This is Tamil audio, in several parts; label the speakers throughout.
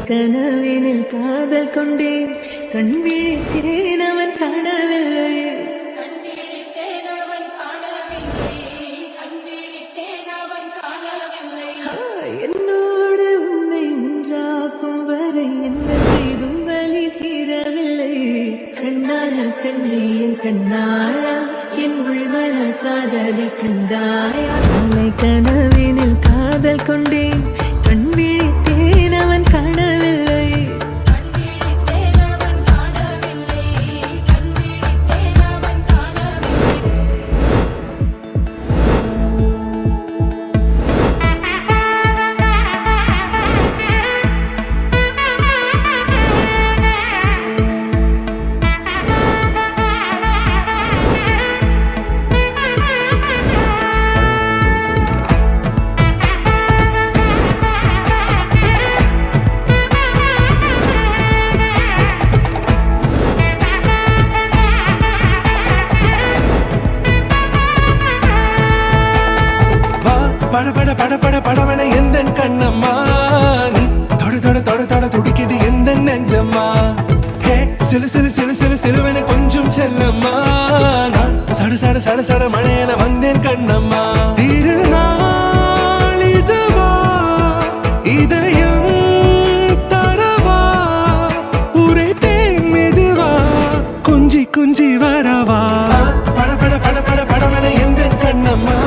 Speaker 1: கனவினில் காதல் கொண்டேன் கண் விழித்தேன் அவன் காணவில்லை என்னோடு உன்னை ஒன்றாக்கும் வரை என்ன செய்தும் வலி தீரவில்லை கண்ணான கண்ணே என் கண்ணாயா என் உள்மன காதலை கண்டாயா உன்னை கனவினில் காதல் கொண்டேன் கண் விழித்தேன் அவன் காணவில்லை
Speaker 2: பட பட பட பட படவன எந்த கண்ணம்மா நீ தொட தொட தொட தொட துடிக்குது எந்த நெஞ்சம்மா ஹே சிலு சிலு சிலு சிலு சிலுவன கொஞ்சம் செல்லம்மா நான் சட சட சட சட மழையன வந்தேன் கண்ணம்மா திருநாள் இதுவா இதயம் தரவா உரைத்தேன் மெதுவா குஞ்சி குஞ்சி வரவா பட பட பட பட படவன எந்த கண்ணம்மா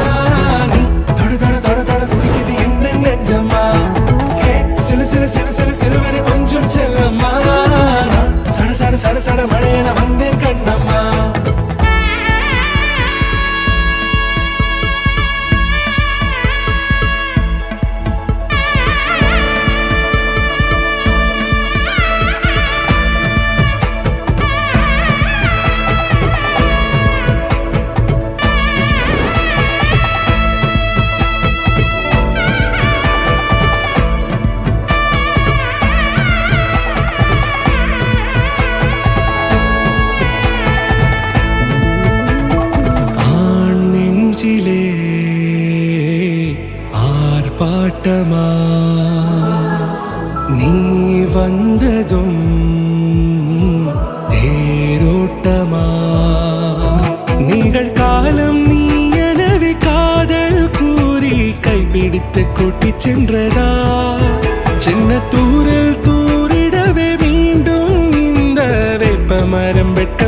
Speaker 2: சட சட மழையன வந்தேன் கண்ணம்மா ஆர்ப்பாட்டமா நீ வந்ததும் தேரோட்டமா நிகழ்காலம் நீ எனவே காதல் கூறி கைப்பிடித்து கூட்டி சென்றதா சின்ன தூரில் தூரிடவே மீண்டும் இந்த வேப்ப மரம் வெட்ட